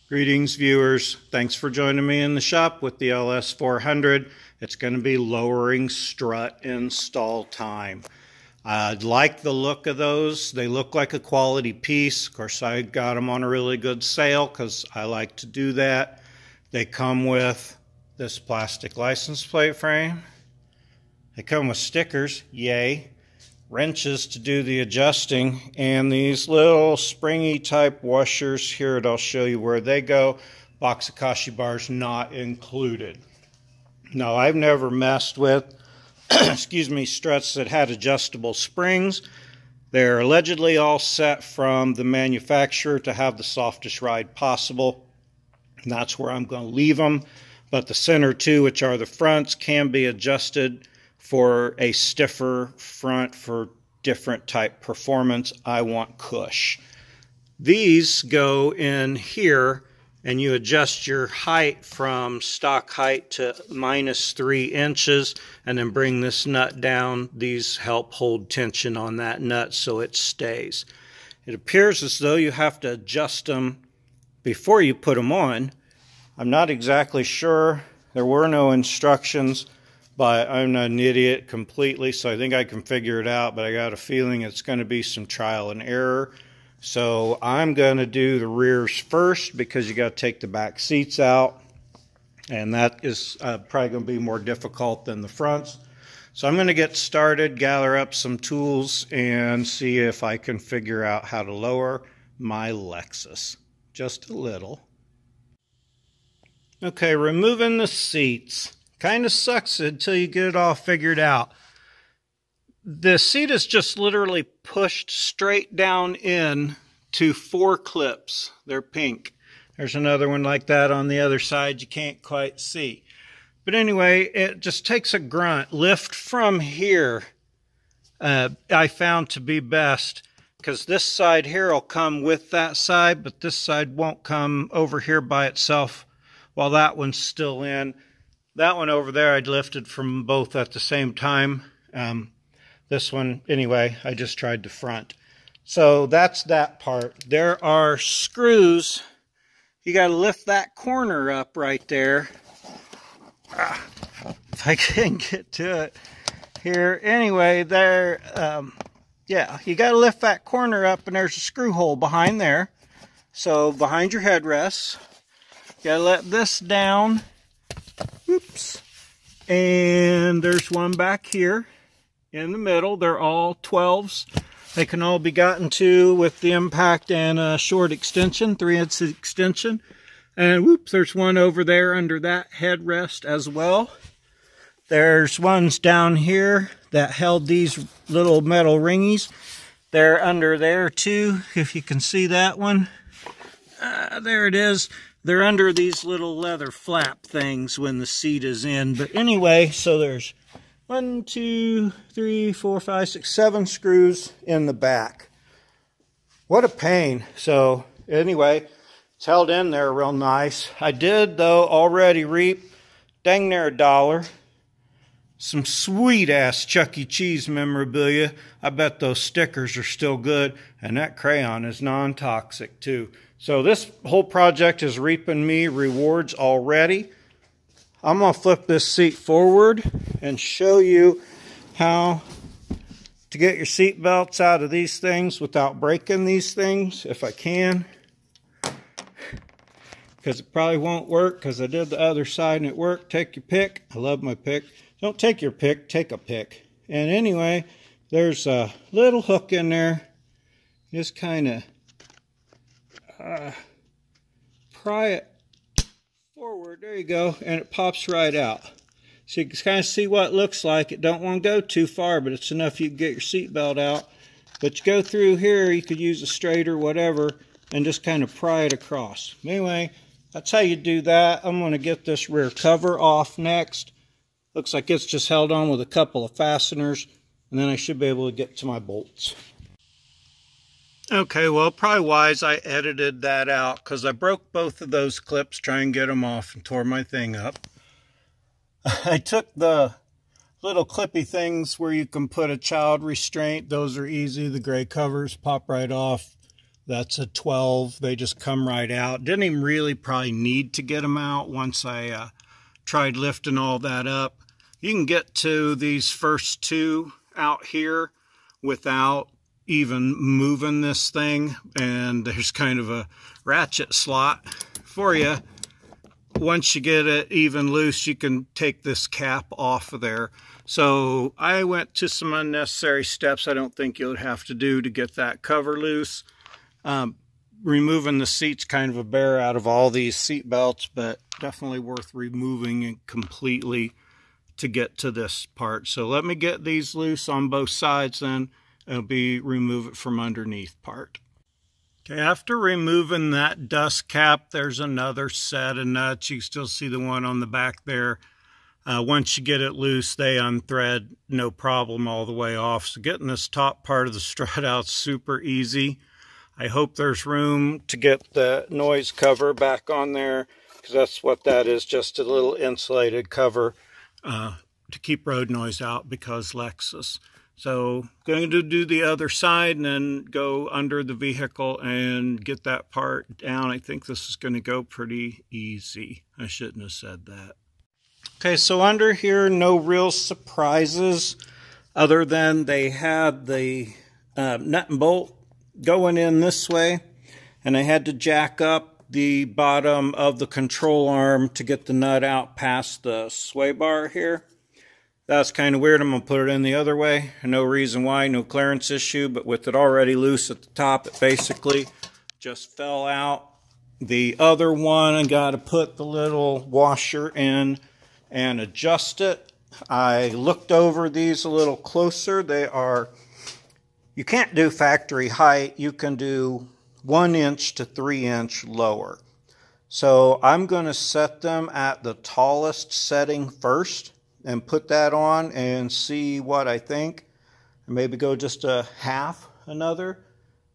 Greetings viewers, thanks for joining me in the shop with the LS400. It's going to be lowering strut install time. I like the look of those. They look like a quality piece. Of course, I got them on a really good sale because I like to do that. They come with this plastic license plate frame. They come with stickers, yay. Wrenches to do the adjusting, and these little springy type washers here. I'll show you where they go. Box of Kashi bars not included. Now, I've never messed with excuse me, struts that had adjustable springs. They're allegedly all set from the manufacturer to have the softest ride possible, and that's where I'm going to leave them. But the center two, which are the fronts, can be adjusted for a stiffer front for different type performance. I want cush. These go in here and you adjust your height from stock height to -3 inches and then bring this nut down. These help hold tension on that nut so it stays. It appears as though you have to adjust them before you put them on. I'm not exactly sure. There were no instructions. But I'm not an idiot completely, so I think I can figure it out, but I got a feeling it's going to be some trial and error. So I'm going to do the rears first because you got to take the back seats out, and that is probably going to be more difficult than the fronts. So I'm going to get started, gather up some tools, and see if I can figure out how to lower my Lexus. Just a little. Okay, removing the seats. Kind of sucks until you get it all figured out. The seat is just literally pushed straight down in to 4 clips. They're pink. There's another one like that on the other side you can't quite see. But anyway, it just takes a grunt. Lift from here I found to be best, because this side here will come with that side, but this side won't come over here by itself while that one's still in. That one over there I'd lifted from both at the same time. This one, anyway, I just tried the front. So that's that part. There are screws. You got to lift that corner up right there. If I can get to it here. Anyway, there, yeah, you got to lift that corner up, and there's a screw hole behind there. So behind your headrests, you got to let this down. Oops. And there's one back here in the middle. They're all 12s. They can all be gotten to with the impact and a short extension, 3-inch extension. And whoops, there's one over there under that headrest as well. There's ones down here that held these little metal ringies. They're under there too, if you can see that one. There it is. They're under these little leather flap things when the seat is in. But anyway, so there's 1, 2, 3, 4, 5, 6, 7 screws in the back. What a pain. So anyway, it's held in there real nice. I did, though, already reap dang near $1. Some sweet-ass Chuck E. Cheese memorabilia. I bet those stickers are still good. And that crayon is non-toxic, too. So this whole project is reaping me rewards already. I'm going to flip this seat forward and show you how to get your seat belts out of these things without breaking these things, if I can. Because it probably won't work, because I did the other side and it worked. Take your pick. I love my pick. Don't take your pick, take a pick. And anyway, there's a little hook in there. Just kind of pry it forward. There you go. And it pops right out. So you can kind of see what it looks like. It don't want to go too far, but it's enough you can get your seatbelt out. But you go through here, you could use a straight or whatever, and just kind of pry it across. Anyway, that's how you do that. I'm going to get this rear cover off next. Looks like it's just held on with a couple of fasteners, and then I should be able to get to my bolts. Okay, well, probably wise I edited that out, because I broke both of those clips trying to get them off and tore my thing up. I took the little clippy things where you can put a child restraint. Those are easy. The gray covers pop right off. That's a 12. They just come right out. Didn't even really probably need to get them out once I tried lifting all that up. You can get to these first two out here without even moving this thing, and there's kind of a ratchet slot for you. Once you get it even loose, you can take this cap off of there. So I went to some unnecessary steps I don't think you'll have to do to get that cover loose. Removing the seat's kind of a bear out of all these seat belts, but definitely worth removing it completely to get to this part. So let me get these loose on both sides, then it'll be remove it from underneath part. Okay, after removing that dust cap, there's another set of nuts. You can still see the one on the back there. Once you get it loose, they unthread no problem all the way off. So getting this top part of the strut out is super easy. I hope there's room to get the noise cover back on there, because that's what that is, just a little insulated cover to keep road noise out, because Lexus. So going to do the other side and then go under the vehicle and get that part down. I think this is going to go pretty easy. I shouldn't have said that. Okay, so under here, no real surprises other than they had the nut and bolt going in this way, and I had to jack up the bottom of the control arm to get the nut out past the sway bar here. That's kind of weird. I'm going to put it in the other way. No reason why, no clearance issue, but with it already loose at the top, it basically just fell out. The other one, I got to put the little washer in and adjust it. I looked over these a little closer. They are, you can't do factory height. You can do 1 inch to 3 inch lower. So I'm going to set them at the tallest setting first and put that on and see what I think. Maybe go just a half another.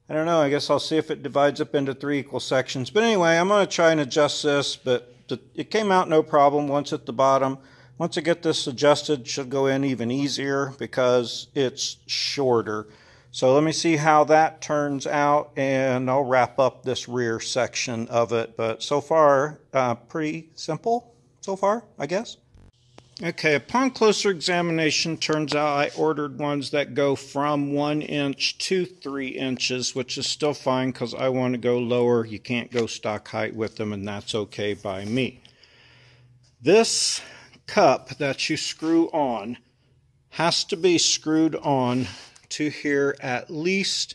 I don't know. I guess I'll see if it divides up into 3 equal sections. But anyway, I'm going to try and adjust this, but it came out no problem once at the bottom. Once I get this adjusted, it should go in even easier because it's shorter. So let me see how that turns out, and I'll wrap up this rear section of it. But so far, pretty simple so far, I guess. Okay, upon closer examination, turns out I ordered ones that go from 1 inch to 3 inches, which is still fine because I want to go lower. You can't go stock height with them, and that's okay by me. This cup that you screw on has to be screwed on to here at least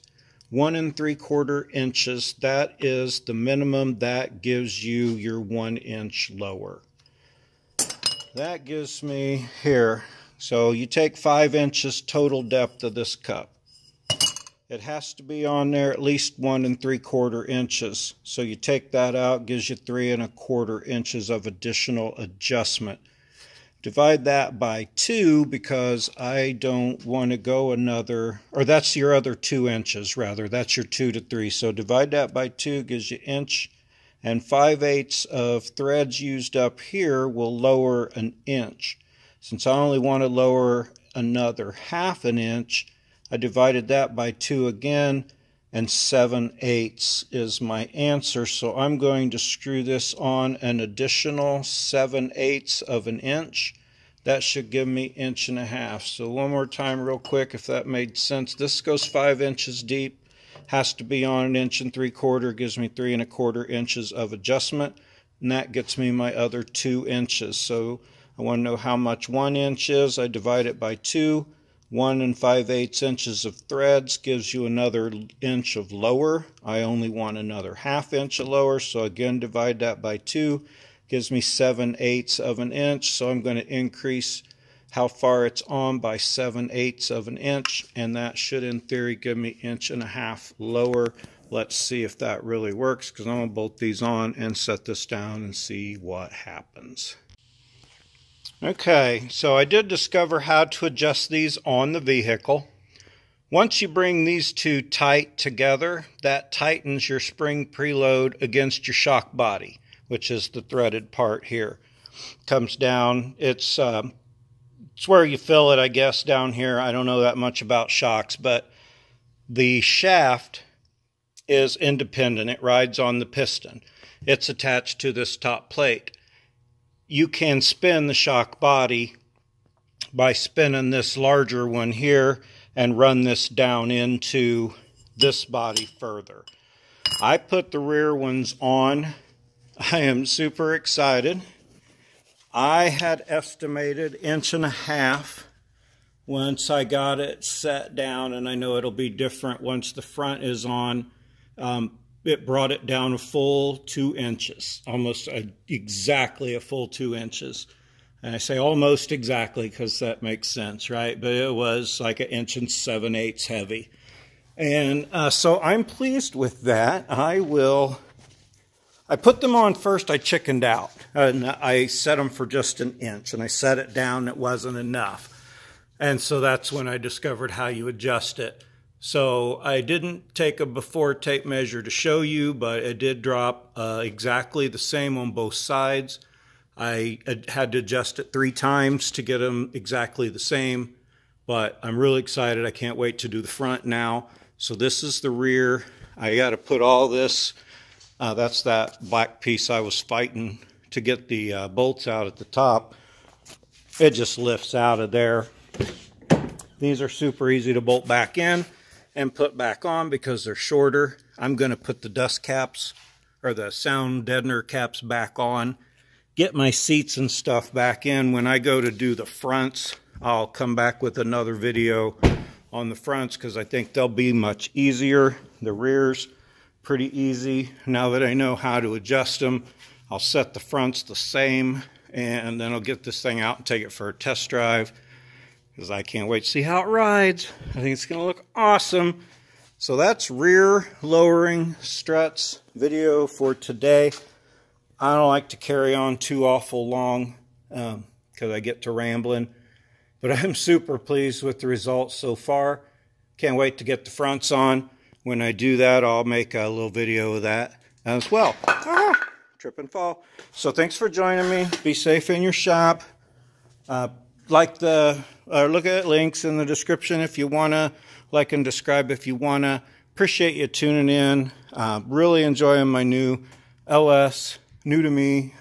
1 3/4 inches. That is the minimum that gives you your 1 inch lower. That gives me here. So you take 5 inches total depth of this cup. It has to be on there at least 1 3/4 inches. So you take that out, gives you 3 1/4 inches of additional adjustment. Divide that by 2 because I don't want to go another, or that's your other 2 inches rather. That's your 2 to 3. So divide that by 2 gives you 1 inch. And 5/8 of threads used up here will lower 1 inch. Since I only want to lower another 1/2 inch, I divided that by 2 again, and 7/8 is my answer. So I'm going to screw this on an additional 7/8 of 1 inch. That should give me 1.5 inches. So one more time real quick, if that made sense. This goes 5 inches deep. Has to be on 1 3/4 inches, gives me 3 1/4 inches of adjustment, and that gets me my other 2 inches. So I want to know how much 1 inch is. I divide it by 2. 1 5/8 inches of threads gives you another inch of lower. I only want another 1/2 inch of lower, so again divide that by 2. Gives me 7/8 of 1 inch. So I'm going to increase how far it's on by 7/8 of 1 inch, and that should in theory give me 1.5 inches lower. Let's see if that really works, because I'm going to bolt these on and set this down and see what happens. Okay, so I did discover how to adjust these on the vehicle. Once you bring these two tight together, that tightens your spring preload against your shock body, which is the threaded part here. Comes down, it's where you fill it, I guess, down here. I don't know that much about shocks, but the shaft is independent. It rides on the piston. It's attached to this top plate. You can spin the shock body by spinning this larger one here and run this down into this body further. I put the rear ones on. I am super excited. I had estimated 1.5 inches once I got it set down, and I know it'll be different once the front is on. It brought it down a full 2 inches, almost exactly a full 2 inches. And I say almost exactly because that makes sense, right? But it was like 1 7/8 inches heavy. And so I'm pleased with that. I put them on first, I chickened out. And I set them for just 1 inch, and I set it down, it wasn't enough. And so that's when I discovered how you adjust it. So I didn't take a before tape measure to show you, but it did drop exactly the same on both sides. I had to adjust it 3 times to get them exactly the same, but I'm really excited. I can't wait to do the front now. So this is the rear. I got to put all this, that's that black piece I was fighting to get the bolts out at the top. It just lifts out of there. These are super easy to bolt back in and put back on because they're shorter. I'm going to put the dust caps or the sound deadener caps back on. Get my seats and stuff back in. When I go to do the fronts, I'll come back with another video on the fronts because I think they'll be much easier. The rear's pretty easy. Now that I know how to adjust them, I'll set the fronts the same, and then I'll get this thing out and take it for a test drive because I can't wait to see how it rides. I think it's going to look awesome. So that's rear lowering struts video for today. I don't like to carry on too awful long because I get to rambling. But I'm super pleased with the results so far. Can't wait to get the fronts on. When I do that, I'll make a little video of that as well. Trip and fall. So thanks for joining me. Be safe in your shop. Look at links in the description if you want to. Like and describe if you want to. Appreciate you tuning in. Really enjoying my new LS. New to me.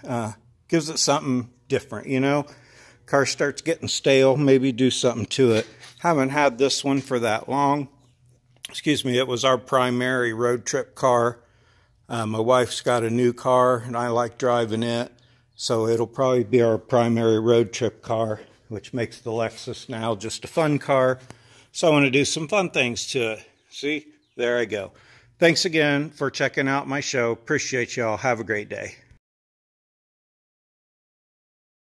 Gives it something different, you know. Car starts getting stale, maybe do something to it. Haven't had this one for that long. Excuse me, it was our primary road trip car. My wife's got a new car and I like driving it. So it'll probably be our primary road trip car, which makes the Lexus now just a fun car. So I want to do some fun things to it. See, there I go. Thanks again for checking out my show. Appreciate y'all. Have a great day.